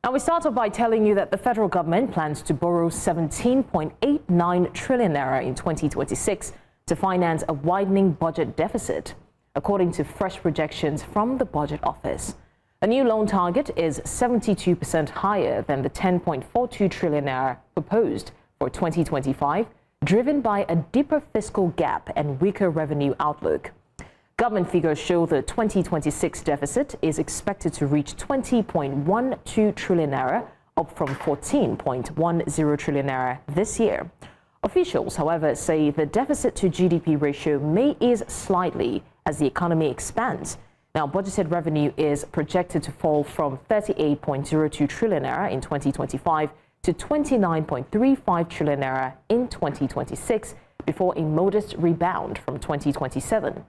Now we start off by telling you that the federal government plans to borrow 17.89 trillion naira in 2026 to finance a widening budget deficit, according to fresh projections from the Budget Office. A new loan target is 72% higher than the 10.42 trillion naira proposed for 2025, driven by a deeper fiscal gap and weaker revenue outlook. Government figures show the 2026 deficit is expected to reach 20.12 trillion naira, up from 14.10 trillion naira this year. Officials, however, say the deficit to GDP ratio may ease slightly as the economy expands. Now, budgeted revenue is projected to fall from 38.02 trillion naira in 2025 to 29.35 trillion naira in 2026, before a modest rebound from 2027.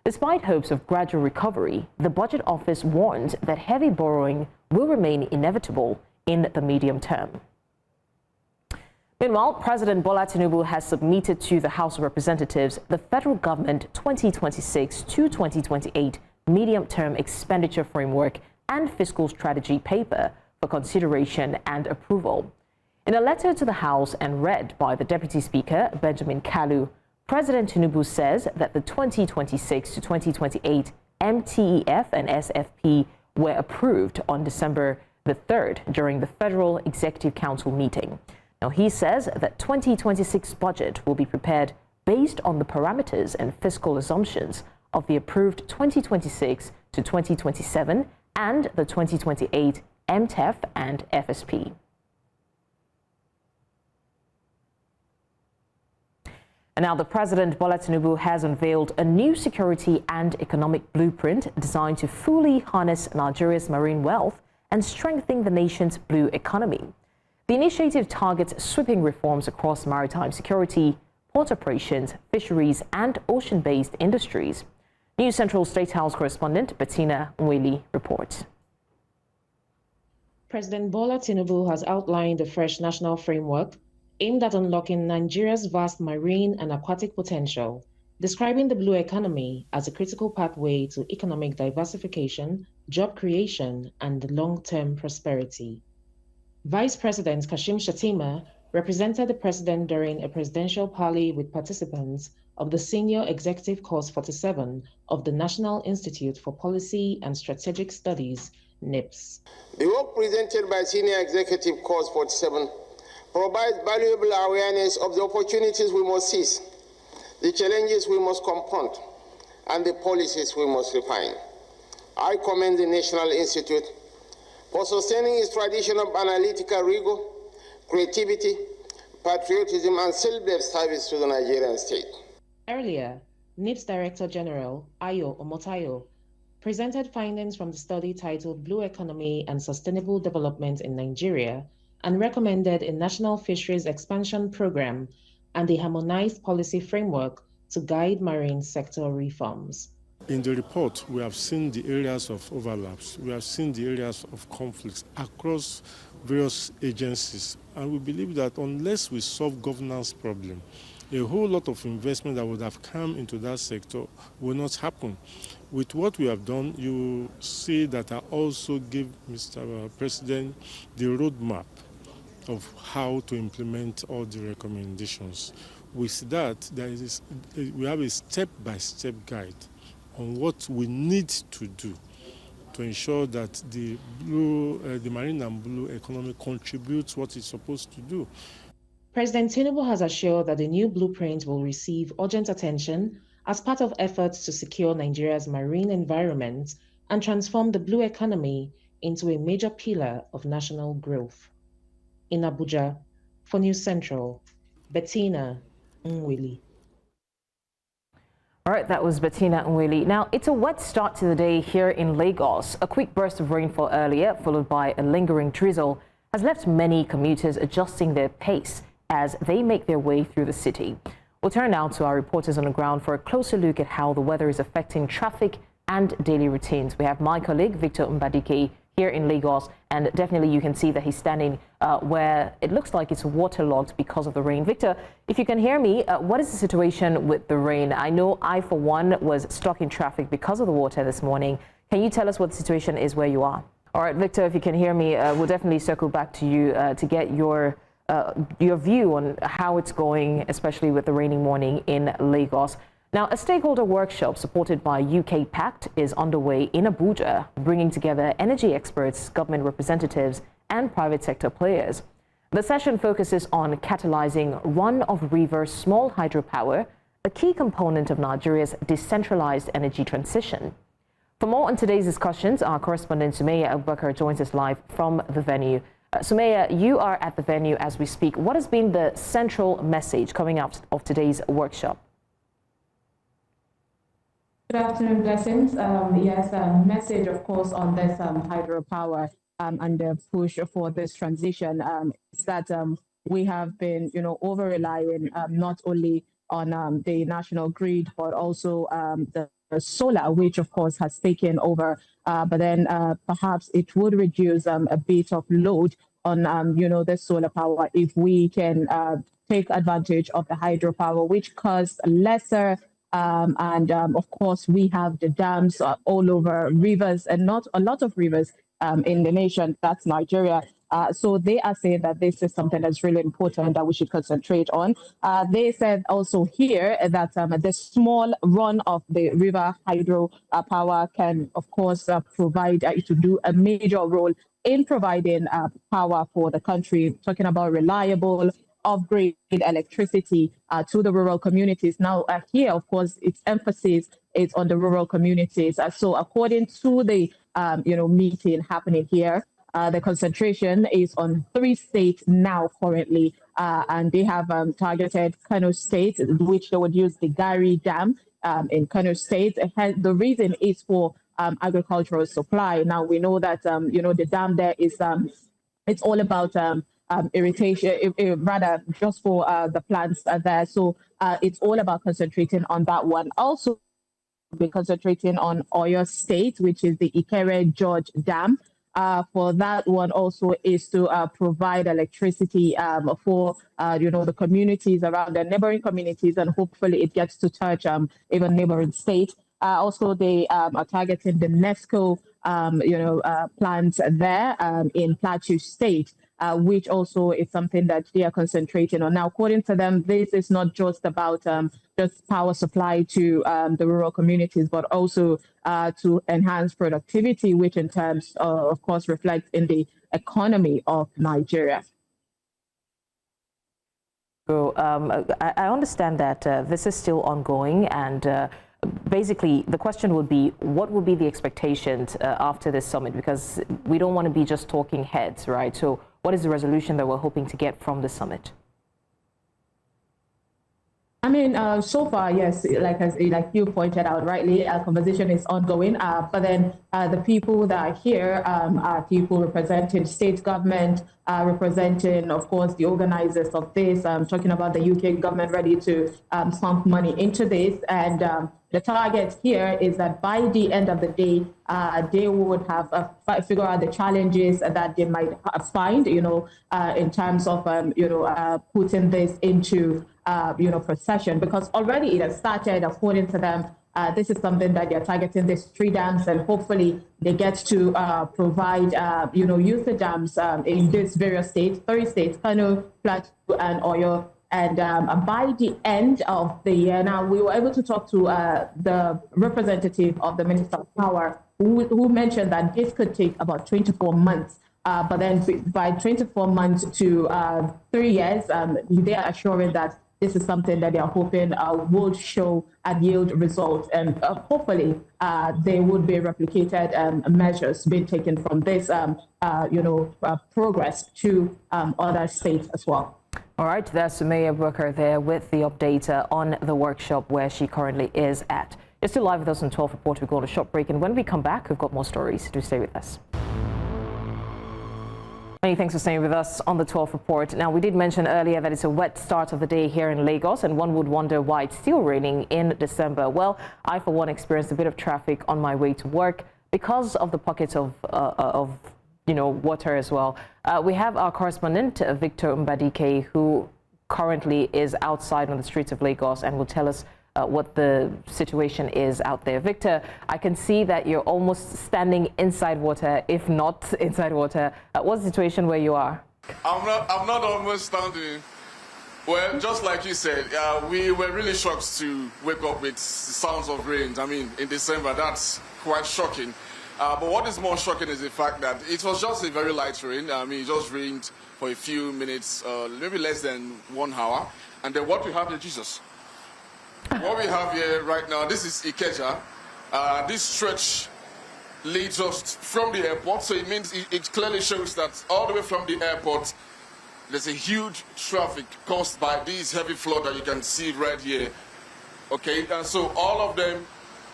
Despite hopes of gradual recovery, the Budget Office warned that heavy borrowing will remain inevitable in the medium term. Meanwhile, President Bola Tinubu has submitted to the House of Representatives the federal government 2026 to 2028 medium-term expenditure framework and fiscal strategy paper for consideration and approval. In a letter to the House and read by the Deputy Speaker, Benjamin Kalu, President Tinubu says that the 2026 to 2028 MTEF and SFP were approved on December the 3rd during the Federal Executive Council meeting. Now, he says that 2026 budget will be prepared based on the parameters and fiscal assumptions of the approved 2026 to 2027 and the 2028 MTEF and FSP. And now the President Bola Tinubu has unveiled a new security and economic blueprint designed to fully harness Nigeria's marine wealth and strengthen the nation's blue economy. The initiative targets sweeping reforms across maritime security, port operations, fisheries, and ocean-based industries. News Central State House correspondent Bettina Nweli reports. President Bola Tinubu has outlined a fresh national framework aimed at unlocking Nigeria's vast marine and aquatic potential, describing the blue economy as a critical pathway to economic diversification, job creation, and long-term prosperity. Vice President Kashim Shettima represented the president during a presidential parley with participants of the Senior Executive Course 47 of the National Institute for Policy and Strategic Studies, NIPS. The work presented by Senior Executive Course 47 provides valuable awareness of the opportunities we must seize, the challenges we must confront, and the policies we must refine. I commend the National Institute for sustaining its tradition of analytical rigor, creativity, patriotism, and selfless service to the Nigerian state. Earlier, NIPS Director General Ayo Omotayo presented findings from the study titled Blue Economy and Sustainable Development in Nigeria, and recommended a national fisheries expansion program and a harmonized policy framework to guide marine sector reforms. In the report, we have seen the areas of overlaps, we have seen the areas of conflicts across various agencies, and we believe that unless we solve governance problem, a whole lot of investment that would have come into that sector will not happen. With what we have done, you see that I also give Mr. President the roadmap of how to implement all the recommendations. With that, we have a step-by-step guide on what we need to do to ensure that the marine and blue economy contributes what it's supposed to do. President Tinubu has assured that the new blueprint will receive urgent attention as part of efforts to secure Nigeria's marine environment and transform the blue economy into a major pillar of national growth. In Abuja, for News Central, Bettina Nweli. All right, that was Bettina Nweli. Now, it's a wet start to the day here in Lagos. A quick burst of rainfall earlier, followed by a lingering drizzle, has left many commuters adjusting their pace as they make their way through the city. We'll turn now to our reporters on the ground for a closer look at how the weather is affecting traffic and daily routines. We have my colleague, Victor Mbadike, here in Lagos, and definitely you can see that he's standing where it looks like it's waterlogged because of the rain. Victor, if you can hear me, what is the situation with the rain? I know I, for one, was stuck in traffic because of the water this morning. Can you tell us what the situation is where you are? All right, Victor, if you can hear me, we'll definitely circle back to you to get your view on how it's going, especially with the rainy morning in Lagos. Now, a stakeholder workshop supported by UK Pact is underway in Abuja, bringing together energy experts, government representatives, and private sector players. The session focuses on catalyzing run-of-river small hydropower, a key component of Nigeria's decentralized energy transition. For more on today's discussions, our correspondent Sumaya Abubakar joins us live from the venue. Sumaya, you are at the venue as we speak. What has been the central message coming out of today's workshop? Good afternoon, Blessings. Message, of course, on this hydropower and the push for this transition is that we have been, over-relying not only on the national grid, but also the solar, which, of course, has taken over. But then perhaps it would reduce a bit of load on, the solar power if we can take advantage of the hydropower, which costs lesser. Of course, we have the dams all over rivers, and not a lot of rivers in the nation. That's Nigeria. So they are saying that this is something that's really important that we should concentrate on. They said also here that the small run of the river hydro power can, of course, provide to do a major role in providing power for the country, talking about reliable off-grid electricity to the rural communities. Now, here, of course, its emphasis is on the rural communities. So according to the, meeting happening here, the concentration is on 3 states now currently, and they have targeted Kano State, which they would use the Gari Dam in Kano State. The reason is for agricultural supply. Now, we know that, the dam there is, it's all about irrigation, rather just for the plants there. So it's all about concentrating on that one. Also, be concentrating on Oyo State, which is the Ikere George Dam. For that one also is to provide electricity for, the communities around the neighboring communities, and hopefully it gets to touch even neighboring states. Also, they are targeting the NESCO, plants there in Plateau State, which also is something that they are concentrating on. Now, according to them, this is not just about just power supply to the rural communities, but also to enhance productivity, which in terms, of course, reflects in the economy of Nigeria. So I understand that this is still ongoing, and basically the question would be, what will be the expectations after this summit? Because we don't want to be just talking heads, right? So what is the resolution that we're hoping to get from the summit? I mean, so far, yes, like you pointed out rightly, our conversation is ongoing. But then the people that are here are people representing state government, representing, of course, the organizers of this, talking about the UK government ready to pump money into this. And the target here is that by the end of the day, they would have figure out the challenges that they might find, in terms of, putting this into, procession, because already it has started, according to them. This is something that they're targeting, these 3 dams, and hopefully they get to provide, use the dams in these various states, 3 states, Kano, Plateau, and Oyo. And by the end of the year, now we were able to talk to the representative of the Minister of Power, who mentioned that this could take about 24 months. But then by 24 months to 3 years, they are assuring that this is something that they are hoping will show and yield results. And hopefully there would be replicated measures being taken from this, progress to other states as well. All right, that's Sumaya Abubakar there with the update on the workshop where she currently is at. You're still live with us on 12 Report. We go on a short break, and when we come back, we've got more stories. Do stay with us. Many thanks for staying with us on the 12 Report. Now, we did mention earlier that it's a wet start of the day here in Lagos, and one would wonder why it's still raining in December. Well, I, for one, experienced a bit of traffic on my way to work because of the pockets of water as well. We have our correspondent, Victor Mbadike, who currently is outside on the streets of Lagos and will tell us what the situation is out there. Victor, I can see that you're almost standing inside water, if not inside water. What's the situation where you are? I'm not almost standing. Well, just like you said, we were really shocked to wake up with sounds of rain. I mean, in December, that's quite shocking. But what is more shocking is the fact that it was just a very light rain. I mean, it just rained for a few minutes, maybe less than 1 hour. And then what we have here, Jesus. What we have here right now, this is Ikeja. This stretch leads us from the airport, so it means it clearly shows that all the way from the airport, there's a huge traffic caused by this heavy flood that you can see right here. Okay, and so all of them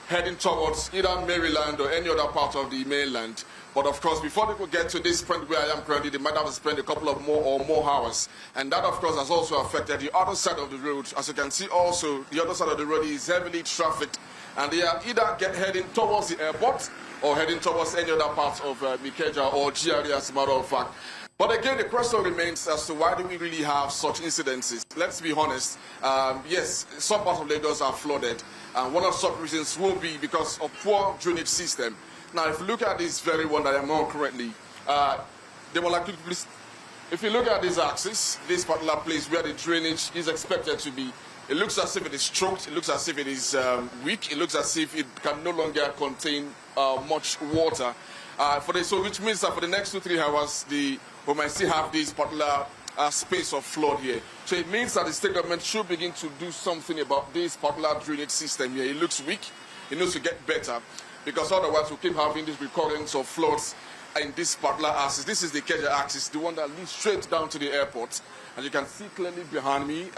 heading towards either Maryland or any other part of the mainland. But of course, before they could get to this point where I am currently, they might have to spend a couple of more hours. And that, of course, has also affected the other side of the road. As you can see also, the other side of the road is heavily trafficked. And they are either heading towards the airport or heading towards any other part of Ikeja or GRA, as a matter of fact. But again, the question remains as to why do we really have such incidences? Let's be honest. Yes, some parts of Lagos are flooded. And one of such reasons will be because of poor drainage system. Now, if you look at this very one that I'm on currently, they will likely, if you look at this axis, this particular place where the drainage is expected to be, it looks as if it is choked, it looks as if it is weak, it looks as if it can no longer contain much water. So which means that for the next 2-3 hours, we might still have this particular space of flood here. So it means that the state government should begin to do something about this particular drainage system here. It looks weak, it needs to get better, because otherwise we'll keep having this recurrence of floods in this particular axis. This is the Ikeja axis, the one that leads straight down to the airport. And you can see clearly behind me,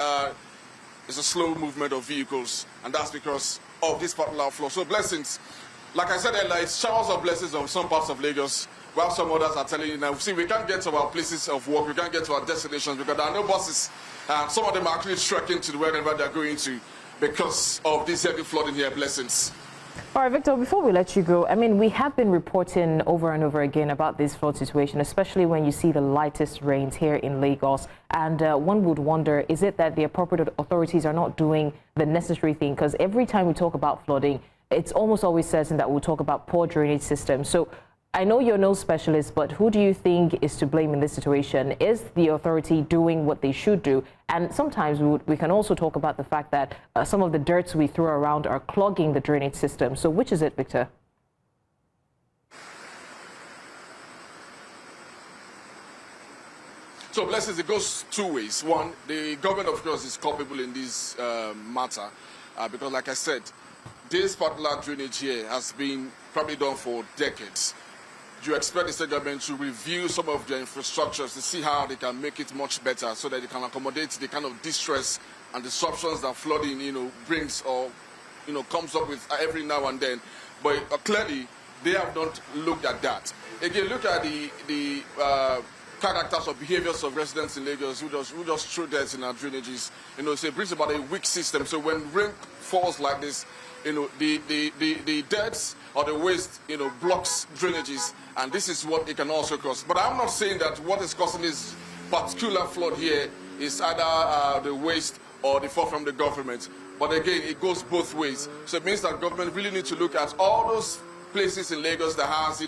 it's a slow movement of vehicles, and that's because of this particular flood. So blessings. Like I said earlier, it's showers of blessings on some parts of Lagos, while some others are telling you now, see, we can't get to our places of work, we can't get to our destinations because there are no buses. Some of them are actually trekking to wherever they're going to because of this heavy flooding here. Blessings. All right, Victor, before we let you go, I mean, we have been reporting over and over again about this flood situation, especially when you see the lightest rains here in Lagos. And one would wonder, is it that the appropriate authorities are not doing the necessary thing? Because every time we talk about flooding, it's almost always certain that we'll talk about poor drainage systems. So I know you're no specialist, but who do you think is to blame in this situation? Is the authority doing what they should do? And sometimes we can also talk about the fact that some of the dirts we throw around are clogging the drainage system. So which is it, Victor? So, blessings, it goes two ways. One, the government, of course, is culpable in this matter because, like I said, this particular drainage here has been probably done for decades. Do you expect the state government to review some of their infrastructures to see how they can make it much better so that they can accommodate the kind of distress and disruptions that flooding, brings or, comes up with every now and then? But clearly, they have not looked at that. Again, look at the characters or behaviors of residents in Lagos who just throw dirt in our drainages. So it brings about a weak system. So when rain falls like this, the dirt or the waste, blocks drainages, and this is what it can also cause. But I'm not saying that what is causing this particular flood here is either the waste or the fault from the government. But again, it goes both ways. So it means that government really need to look at all those places in Lagos that has,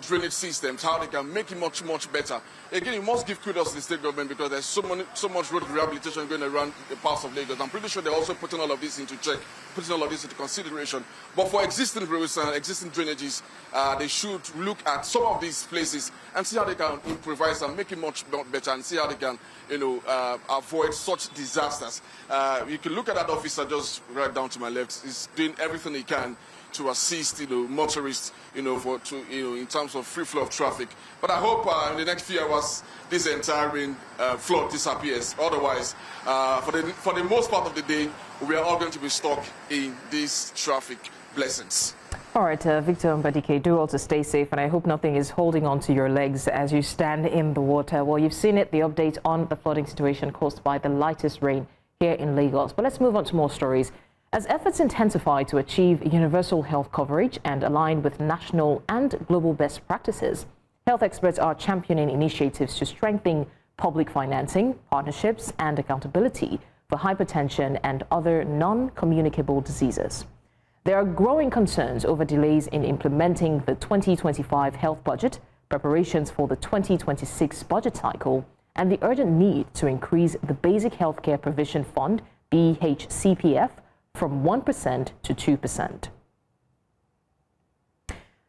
drainage systems, how they can make it much, much better. Again, you must give kudos to the state government because there's so much road rehabilitation going around the parts of Lagos. I'm pretty sure they're also putting all of this into check, putting all of this into consideration. But for existing roads and existing drainages, they should look at some of these places and see how they can improvise and make it much better and see how they can, avoid such disasters. You can look at that officer just right down to my left. He's doing everything he can to assist, motorists, in terms of free flow of traffic. But I hope in the next few hours, this entire rain flood disappears. Otherwise, for the most part of the day, we are all going to be stuck in these traffic. Blessings. All right, Victor Mbadike, do also stay safe, and I hope nothing is holding on to your legs as you stand in the water. Well, you've seen it, the update on the flooding situation caused by the lightest rain here in Lagos. But let's move on to more stories. As efforts intensify to achieve universal health coverage and align with national and global best practices, health experts are championing initiatives to strengthen public financing, partnerships, and accountability for hypertension and other non-communicable diseases. There are growing concerns over delays in implementing the 2025 health budget, preparations for the 2026 budget cycle, and the urgent need to increase the Basic Healthcare Provision Fund, BHCPF, from 1% to 2%.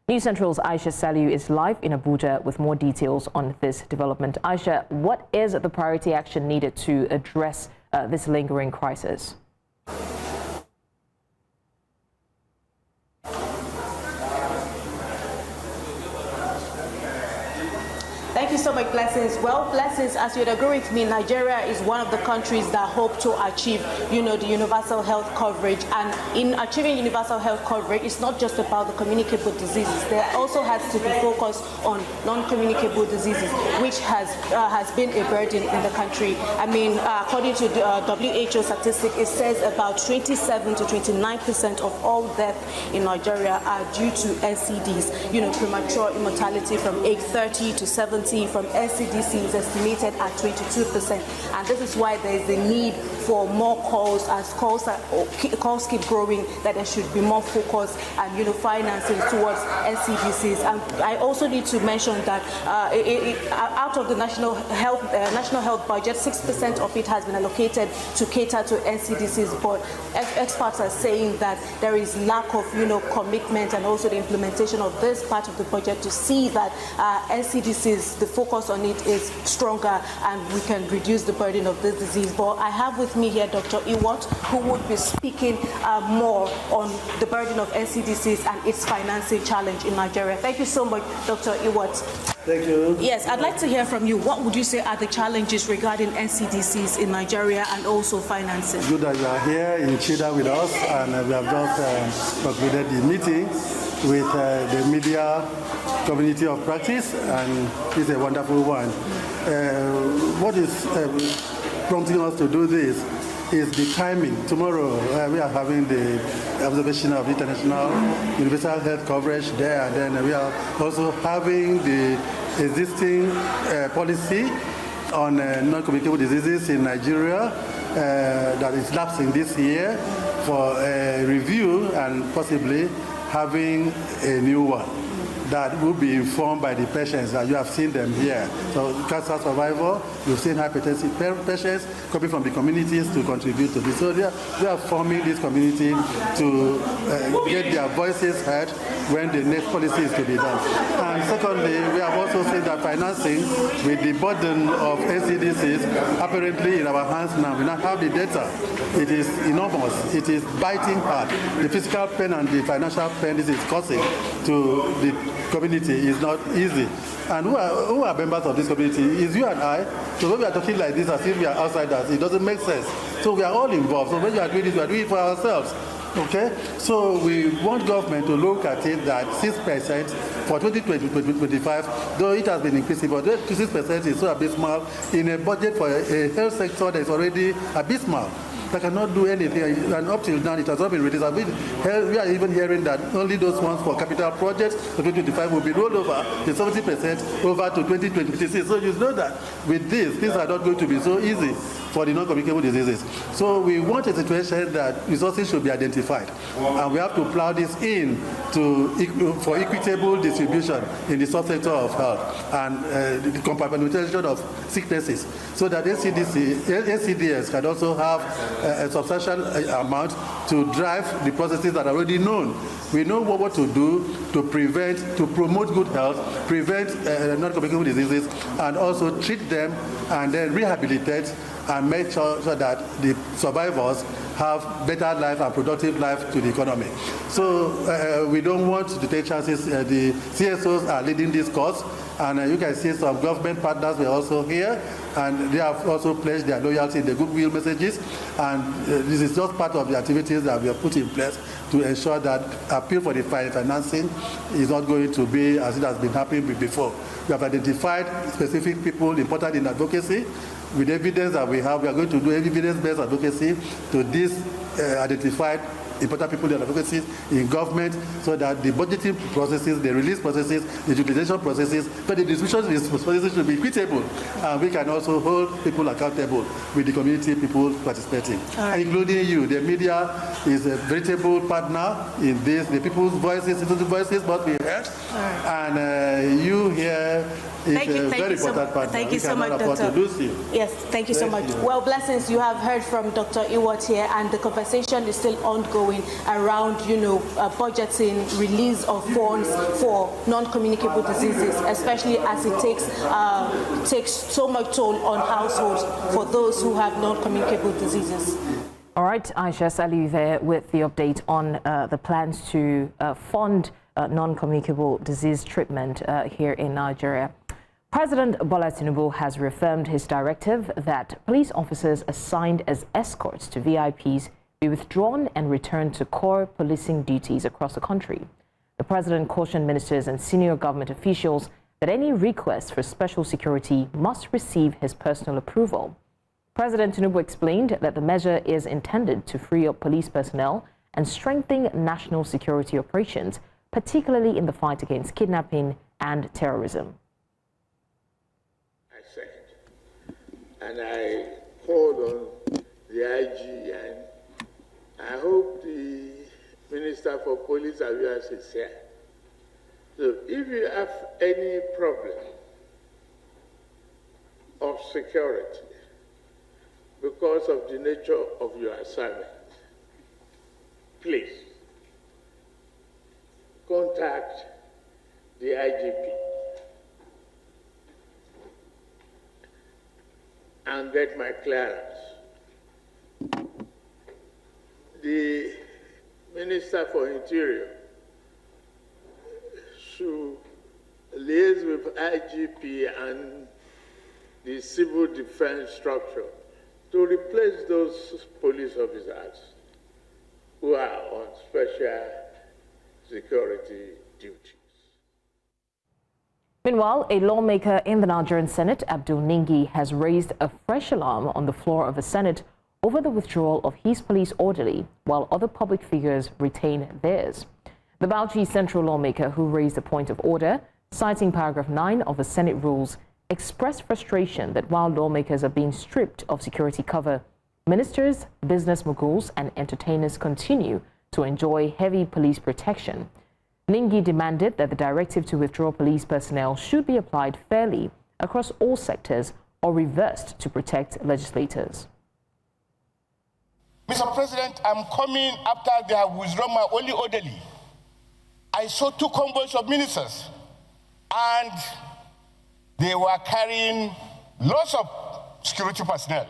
News Central's Aisha Saliu is live in Abuja with more details on this development. Aisha, what is the priority action needed to address this lingering crisis? Thank you so much, Blessings. Well, Blessings, as you'd agree with me, Nigeria is one of the countries that hope to achieve, the universal health coverage. And in achieving universal health coverage, it's not just about the communicable diseases. There also has to be focus on non-communicable diseases, which has been a burden in the country. I mean, according to the WHO statistic, it says about 27 to 29% of all deaths in Nigeria are due to NCDs, premature immortality from age 30 to 70. From NCDC is estimated at 22%, and this is why there is a need for more calls, as calls keep growing, that there should be more focus and financing towards NCDCs. And I also need to mention that out of the national health budget, 6% of it has been allocated to cater to NCDCs, but experts are saying that there is lack of commitment and also the implementation of this part of the budget to see that NCDCs, the focus on it is stronger and we can reduce the burden of this disease. But I have with me here Dr. Iwat, who would be speaking more on the burden of NCDCs and its financing challenge in Nigeria. Thank you so much, Dr. Iwat. Thank you. Yes, I'd like to hear from you. What would you say are the challenges regarding NCDCs in Nigeria and also financing? Good that you are here in Chida with us, and we have just concluded the meeting with the media community of practice, and it's a wonderful one. What is prompting us to do this is the timing. Tomorrow we are having the observation of international universal health coverage there, and then we are also having the existing policy on non-communicable diseases in Nigeria that is lapsing this year for review, and possibly having a new one that will be informed by the patients, and you have seen them here. So cancer survivor, you've seen hypertensive patients coming from the communities to contribute to this. So we are forming this community to get their voices heard when the next policy is to be done. And secondly, we have also seen that financing, with the burden of NCDCs apparently in our hands now, we now have the data. It is enormous. It is biting hard. The physical pain and the financial pain this is causing to the community is not easy. And who are members of this community is you and I. So when we are talking like this as if we are outsiders, it doesn't make sense. So we are all involved. So when you are doing this, we are doing it for ourselves. Okay? So we want government to look at it that 6% for 2020-2025, though it has been increasing, but 6% is so abysmal in a budget for a health sector that is already abysmal. They cannot do anything, and up till now it has not been released. We are even hearing that only those ones for capital projects for 2025 will be rolled over, the 70% over to 2026. So you know that with this, things are not going to be so easy for the non-communicable diseases. So we want a situation that resources should be identified, and we have to plow this in for equitable distribution in the subsector of health and the compartmentalization of sicknesses, so that NCDs can also have a substantial amount to drive the processes that are already known. We know what to do to prevent, to promote good health, prevent non-communicable diseases, and also treat them and then rehabilitate and make sure that the survivors have better life and productive life to the economy. So we don't want to take chances. The CSOs are leading this cause, and you can see some government partners were also here, and they have also pledged their loyalty in the goodwill messages, and this is just part of the activities that we have put in place to ensure that appeal for the financing is not going to be as it has been happening before. We have identified specific people important in advocacy. With evidence that we have, we are going to do evidence-based advocacy to these identified important people in advocacy, in government, so that the budgeting processes, the release processes, the utilization processes, but the distribution processes should be equitable. And we can also hold people accountable with the community people participating, including you. The media is a veritable partner in this. The people's voices, citizens' voices must be heard. And you here is a very important partner. Thank you so much, Doctor. Yes, thank you so much. Well, Blessings, you have heard from Dr. Iwat here, and the conversation is still ongoing around, budgeting, release of funds for non-communicable diseases, especially as it takes so much toll on households for those who have non-communicable diseases. All right, Aisha Saliu there with the update on the plans to fund non-communicable disease treatment here in Nigeria. President Bola Tinubu has reaffirmed his directive that police officers assigned as escorts to VIPs be withdrawn and returned to core policing duties across the country. The president cautioned ministers and senior government officials that any request for special security must receive his personal approval. President Tinubu explained that the measure is intended to free up police personnel and strengthen national security operations, particularly in the fight against kidnapping and terrorism. And I called on the IG, and I hope the Minister for Police Affairs is here. So if you have any problem of security because of the nature of your assignment, please contact the IGP and get my clearance. The Minister for Interior should liaise with IGP and the civil defense structure to replace those police officers who are on special security duties. Meanwhile, a lawmaker in the Nigerian Senate, Abdul Ningi, has raised a fresh alarm on the floor of the Senate over the withdrawal of his police orderly, while other public figures retain theirs. The Bauchi Central lawmaker, who raised a point of order, citing paragraph 9 of the Senate rules, expressed frustration that while lawmakers are being stripped of security cover, ministers, business moguls, and entertainers continue to enjoy heavy police protection. Ningi demanded that the directive to withdraw police personnel should be applied fairly across all sectors or reversed to protect legislators. Mr. President, I'm coming after they have withdrawn my only orderly. I saw 2 convoys of ministers, and they were carrying lots of security personnel.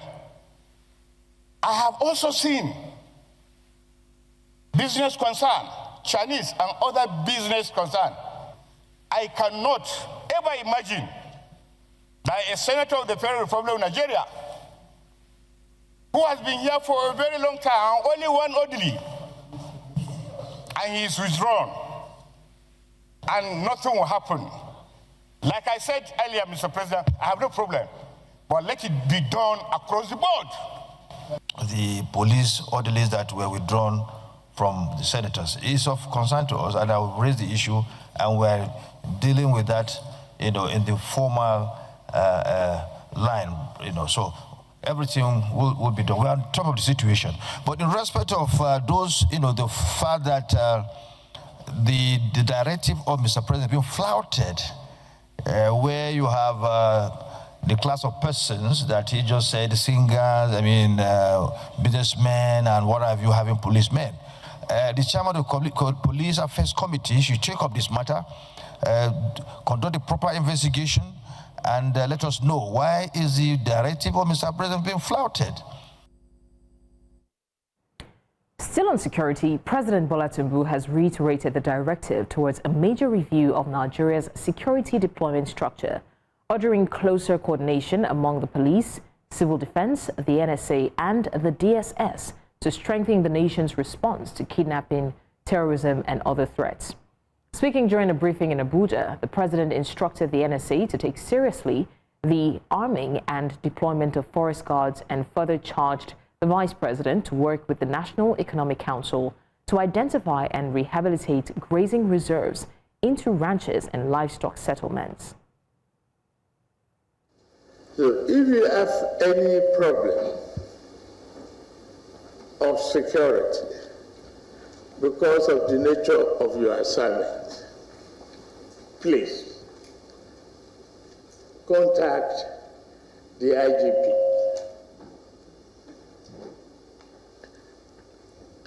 I have also seen business concern, Chinese and other business concern. I cannot ever imagine that a senator of the Federal Republic of Nigeria, who has been here for a very long time, only one orderly, and he is withdrawn, and nothing will happen. Like I said earlier, Mr. President, I have no problem, but let it be done across the board. The police orderlies that were withdrawn from the senators is of concern to us, and I will raise the issue, and we're dealing with that, in the formal line, so everything will be done. We're on top of the situation. But in respect of those, the fact that the directive of Mr. President being flouted, where you have the class of persons that he just said, singers, businessmen, and what have you, having policemen. The chairman of the Police Affairs Committee should take up this matter, conduct a proper investigation, and let us know why is the directive of Mr. President being flouted. Still on security, President Bola Tinubu has reiterated the directive towards a major review of Nigeria's security deployment structure, ordering closer coordination among the police, civil defense, the NSA, and the DSS to strengthen the nation's response to kidnapping, terrorism, and other threats. Speaking during a briefing in Abuja, the president instructed the NSA to take seriously the arming and deployment of forest guards and further charged the vice president to work with the National Economic Council to identify and rehabilitate grazing reserves into ranches and livestock settlements. So if you have any problem of security because of the nature of your assignment, please contact the IGP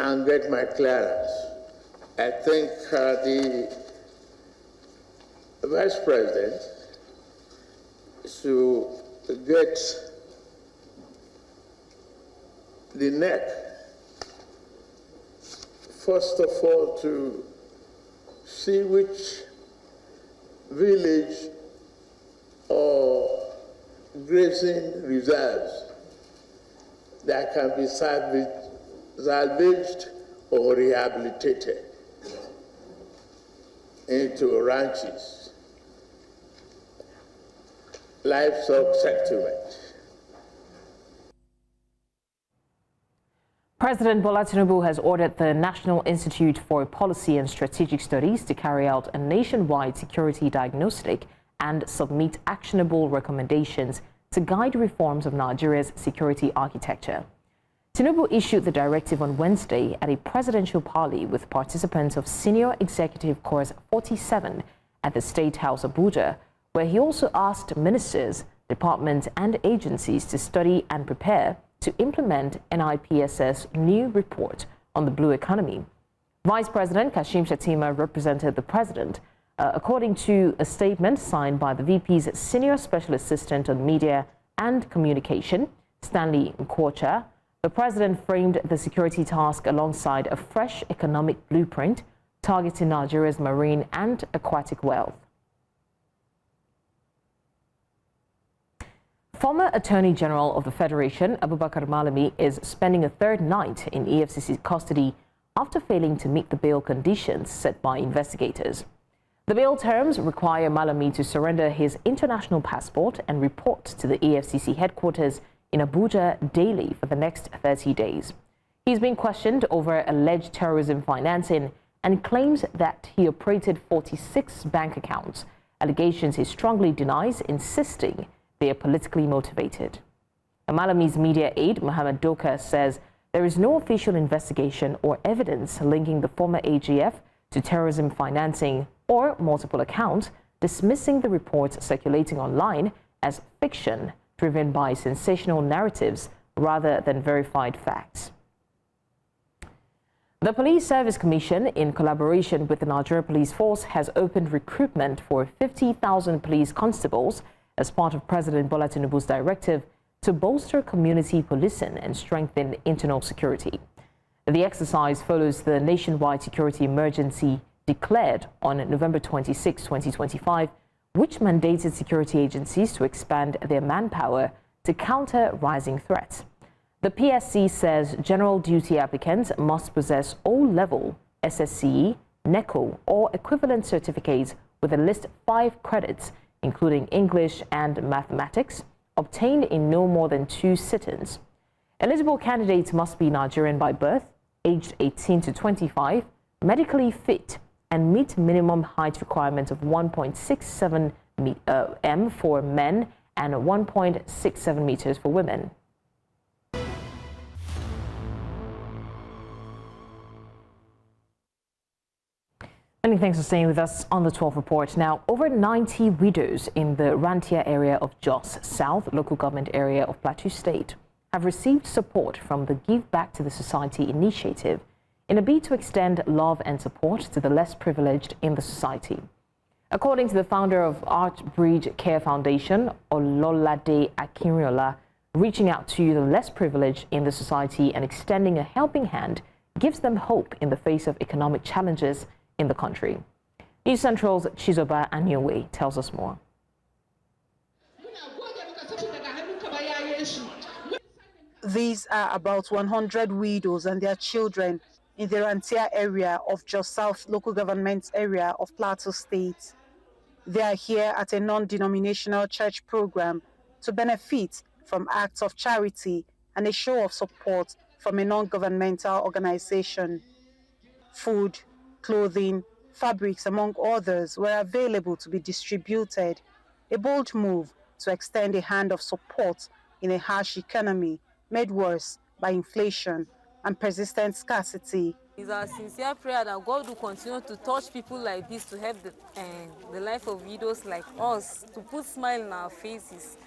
and get my clearance. I think the Vice President should get the neck, first of all, to see which village or grazing reserves that can be salvaged or rehabilitated into ranches, livestock settlement. President Bola Tinubu has ordered the National Institute for Policy and Strategic Studies to carry out a nationwide security diagnostic and submit actionable recommendations to guide reforms of Nigeria's security architecture. Tinubu issued the directive on Wednesday at a presidential parley with participants of Senior Executive Corps 47 at the State House, Abuja, where he also asked ministers, departments, and agencies to study and prepare to implement NIPSS new report on the blue economy. Vice President Kashim Shettima represented the president. According to a statement signed by the VP's Senior Special Assistant on Media and Communication, Stanley Nkwocha, the president framed the security task alongside a fresh economic blueprint targeting Nigeria's marine and aquatic wealth. Former Attorney General of the Federation, Abubakar Malami, is spending a third night in EFCC custody after failing to meet the bail conditions set by investigators. The bail terms require Malami to surrender his international passport and report to the EFCC headquarters in Abuja daily for the next 30 days. He's been questioned over alleged terrorism financing and claims that he operated 46 bank accounts, allegations he strongly denies, insisting they are politically motivated. Malami's media aide, Mohammed Doka, says there is no official investigation or evidence linking the former AGF to terrorism financing or multiple accounts, dismissing the reports circulating online as fiction driven by sensational narratives rather than verified facts. The Police Service Commission, in collaboration with the Nigeria Police Force, has opened recruitment for 50,000 police constables as part of President Bola Tinubu's directive to bolster community policing and strengthen internal security. The exercise follows the nationwide security emergency declared on November 26, 2025, which mandated security agencies to expand their manpower to counter rising threats. The PSC says general duty applicants must possess O-level, SSCE, NECO, or equivalent certificates with at least 5 credits, including English and mathematics, obtained in no more than 2 sittings. Eligible candidates must be Nigerian by birth, aged 18 to 25, medically fit, and meet minimum height requirements of 1.67 m for men and 1.67 meters for women. Many thanks for staying with us on the 12 Report. Now, over 90 widows in the Rantia area of Jos South local government area of Plateau State have received support from the Give Back to the Society initiative in a bid to extend love and support to the less privileged in the society. According to the founder of Archbridge Care Foundation, Ololade Akinriola, reaching out to the less privileged in the society and extending a helping hand gives them hope in the face of economic challenges in the country. News Central's Chizoba Anyowe tells us more. These are about 100 widows and their children in the Rantia area of Jos South local government area of Plateau State. They are here at a non-denominational church program to benefit from acts of charity and a show of support from a non-governmental organization. Food, clothing, fabrics, among others, were available to be distributed. A bold move to extend a hand of support in a harsh economy made worse by inflation and persistent scarcity. It's our sincere prayer that God will continue to touch people like this to help the life of widows like us, to put smile in our faces.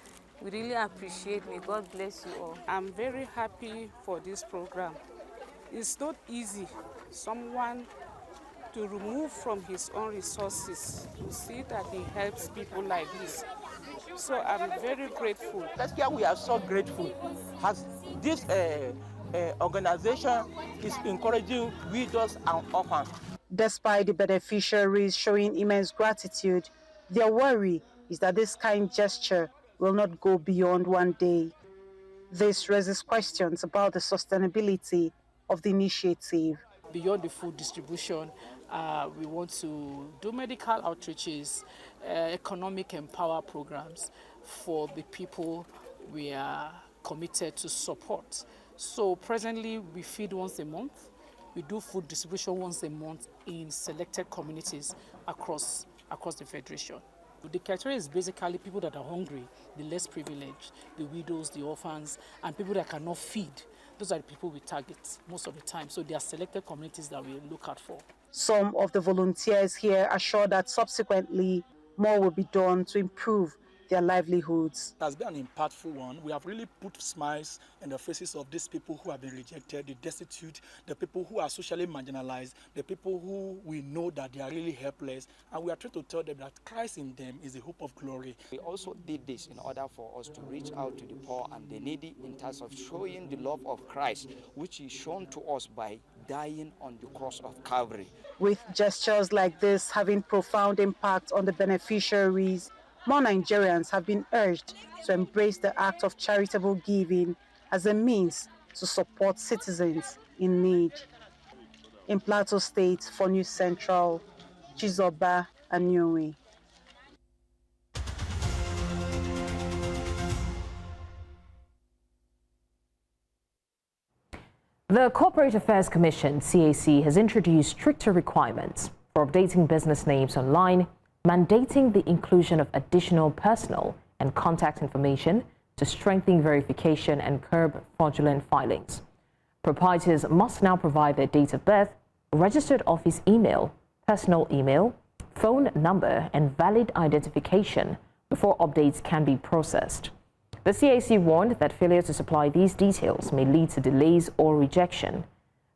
We really appreciate. May God bless you all. I'm very happy for this program. It's not easy someone to remove from his own resources to see that he helps people like this. So I'm very grateful. That's why we are so grateful. As this organization is encouraging widows and orphans. Despite the beneficiaries showing immense gratitude, their worry is that this kind gesture will not go beyond one day. This raises questions about the sustainability of the initiative. Beyond the food distribution, we want to do medical outreaches, economic empower programs for the people we are committed to support. So presently we feed once a month. We do food distribution once a month in selected communities across the Federation. The criteria is basically people that are hungry, the less privileged, the widows, the orphans, and people that cannot feed. Those are the people we target most of the time. So there are selected communities that we look out for. Some of the volunteers here assure that subsequently more will be done to improve their livelihoods. It has been an impactful one. We have really put smiles in the faces of these people who have been rejected, the destitute, the people who are socially marginalized, the people who we know that they are really helpless, and we are trying to tell them that Christ in them is the hope of glory. We also did this in order for us to reach out to the poor and the needy in terms of showing the love of Christ, which is shown to us by dying on the cross of Calvary. With gestures like this having profound impact on the beneficiaries, more Nigerians have been urged to embrace the act of charitable giving as a means to support citizens in need. In Plateau State, for News Central, Chizoba Anyuwe. The Corporate Affairs Commission, CAC, has introduced stricter requirements for updating business names online, mandating the inclusion of additional personal and contact information to strengthen verification and curb fraudulent filings. Proprietors must now provide their date of birth, registered office email, personal email, phone number, and valid identification before updates can be processed. The CAC warned that failure to supply these details may lead to delays or rejection.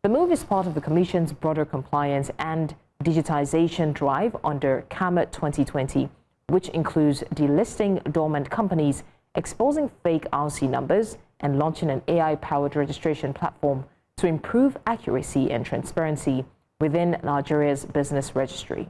The move is part of the Commission's broader compliance and digitization drive under CAMA 2020, which includes delisting dormant companies, exposing fake RC numbers, and launching an AI-powered registration platform to improve accuracy and transparency within Nigeria's business registry.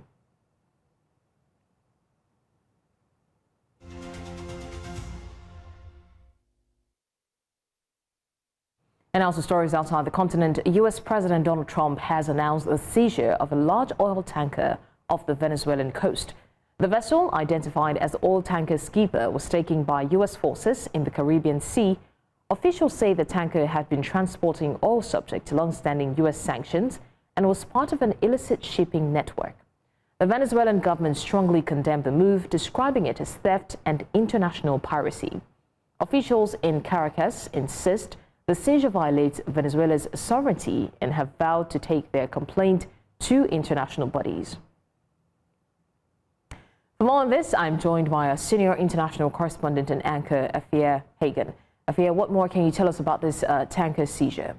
And also stories outside the continent. U.S. President Donald Trump has announced the seizure of a large oil tanker off the Venezuelan coast. The vessel, identified as oil tanker Skipper, was taken by U.S. forces in the Caribbean Sea. Officials say the tanker had been transporting oil subject to long-standing U.S. sanctions and was part of an illicit shipping network. The Venezuelan government strongly condemned the move, describing it as theft and international piracy. Officials in Caracas insist the seizure violates Venezuela's sovereignty and have vowed to take their complaint to international bodies. For more on this, I'm joined by our senior international correspondent and anchor, Afia Hagan. Afia, what more can you tell us about this tanker seizure?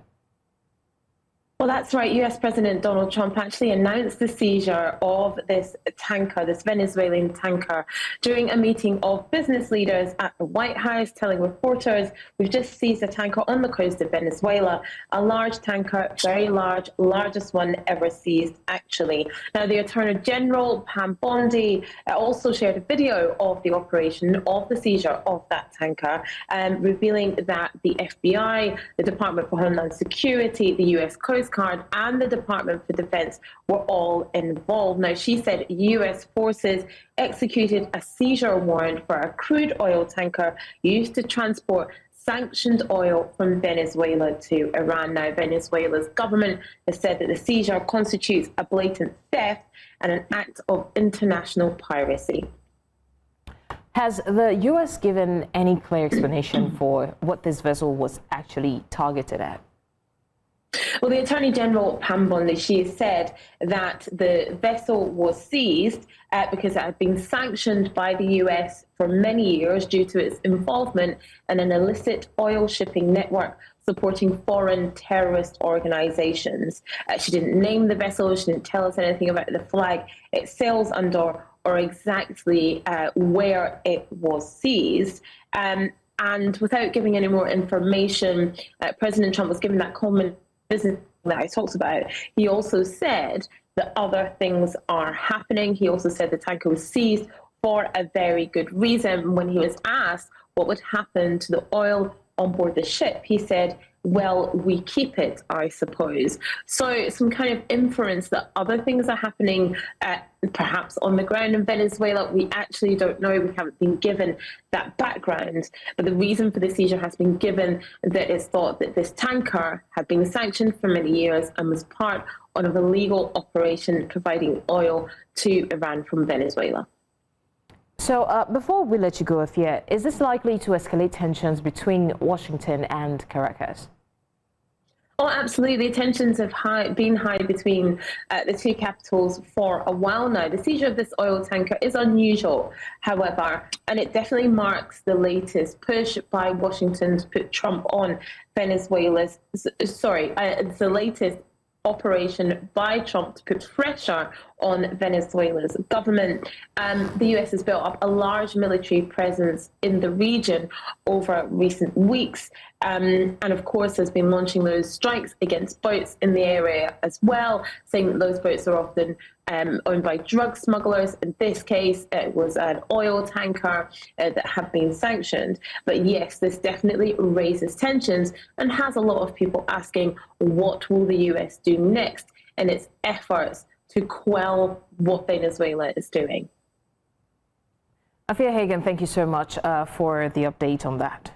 Well, that's right. U.S. President Donald Trump actually announced the seizure of this tanker, this Venezuelan tanker, during a meeting of business leaders at the White House, telling reporters, we've just seized a tanker on the coast of Venezuela, a large tanker, very large, largest one ever seized, actually. Now, the Attorney General, Pam Bondi, also shared a video of the operation of the seizure of that tanker, revealing that the FBI, the Department for Homeland Security, the U.S. Coast Guard and the Department for Defense were all involved. Now, she said U.S. forces executed a seizure warrant for a crude oil tanker used to transport sanctioned oil from Venezuela to Iran. Now, Venezuela's government has said that the seizure constitutes a blatant theft and an act of international piracy. Has the U.S. given any clear explanation for what this vessel was actually targeted at? Well, the Attorney General, Pam Bondi, she has said that the vessel was seized because it had been sanctioned by the U.S. for many years due to its involvement in an illicit oil shipping network supporting foreign terrorist organizations. She didn't name the vessel. She didn't tell us anything about the flag it sails under or exactly where it was seized. And without giving any more information, President Trump was given that common business that I talked about. He also said that other things are happening. He also said the tanker was seized for a very good reason. When he was asked what would happen to the oil on board the ship, he said, well, we keep it, I suppose. So some kind of inference that other things are happening perhaps on the ground in Venezuela. We actually don't know. We haven't been given that background. But the reason for the seizure has been given that it's thought that this tanker had been sanctioned for many years and was part of an illegal operation providing oil to Iran from Venezuela. So before we let you go, Afia, is this likely to escalate tensions between Washington and Caracas? Oh, absolutely. Tensions have been high between the two capitals for a while now. The seizure of this oil tanker is unusual, however, and it definitely marks the latest push by Washington to put Trump on Venezuela's, it's the latest operation by Trump to put pressure on Venezuela's government. The US has built up a large military presence in the region over recent weeks, and of course has been launching those strikes against boats in the area as well, saying that those boats are often owned by drug smugglers. In this case, it was an oil tanker that had been sanctioned. But yes, this definitely raises tensions and has a lot of people asking, what will the US do next in its efforts to quell what Venezuela is doing? Afia Hagen, thank you so much for the update on that.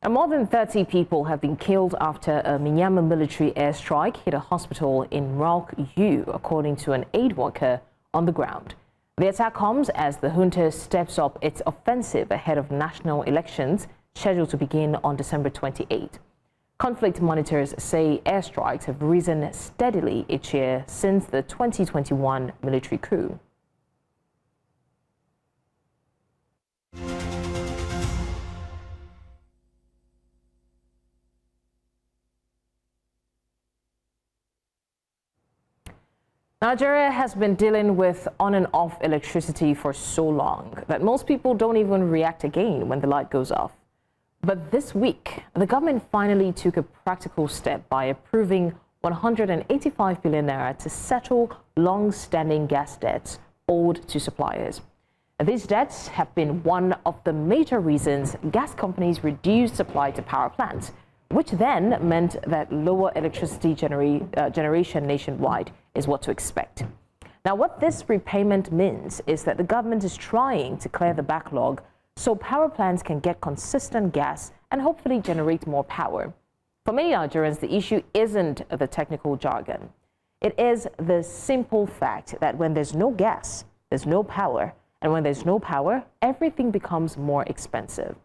More than 30 people have been killed after a Myanmar military airstrike hit a hospital in Rauk U, according to an aid worker on the ground. The attack comes as the junta steps up its offensive ahead of national elections scheduled to begin on December 28. Conflict monitors say airstrikes have risen steadily each year since the 2021 military coup. Nigeria has been dealing with on and off electricity for so long that most people don't even react again when the light goes off. But this week, the government finally took a practical step by approving 185 billion naira to settle long-standing gas debts owed to suppliers. These debts have been one of the major reasons gas companies reduced supply to power plants, which then meant that lower electricity generation nationwide is what to expect. Now, what this repayment means is that the government is trying to clear the backlog so power plants can get consistent gas and hopefully generate more power. For many Nigerians, the issue isn't the technical jargon. It is the simple fact that when there's no gas, there's no power, and when there's no power, everything becomes more expensive.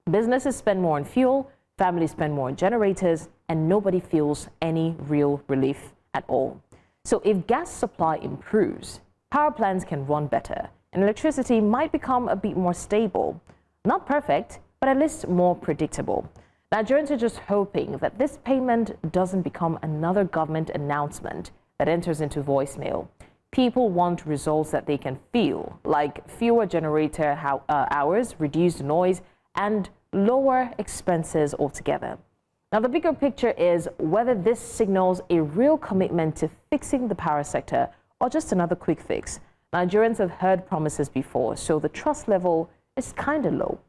Businesses spend more on fuel, families spend more on generators, and nobody feels any real relief at all. So if gas supply improves, power plants can run better, and electricity might become a bit more stable. Not perfect, but at least more predictable. Nigerians are just hoping that this payment doesn't become another government announcement that enters into voicemail. People want results that they can feel, like fewer generator hours, reduced noise, and lower expenses altogether. Now, the bigger picture is whether this signals a real commitment to fixing the power sector or just another quick fix. Nigerians have heard promises before, so the trust level is kind of low.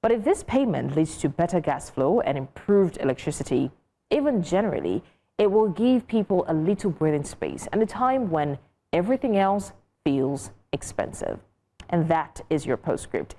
But if this payment leads to better gas flow and improved electricity, even generally, it will give people a little breathing space at a time when everything else feels expensive. And that is your postscript.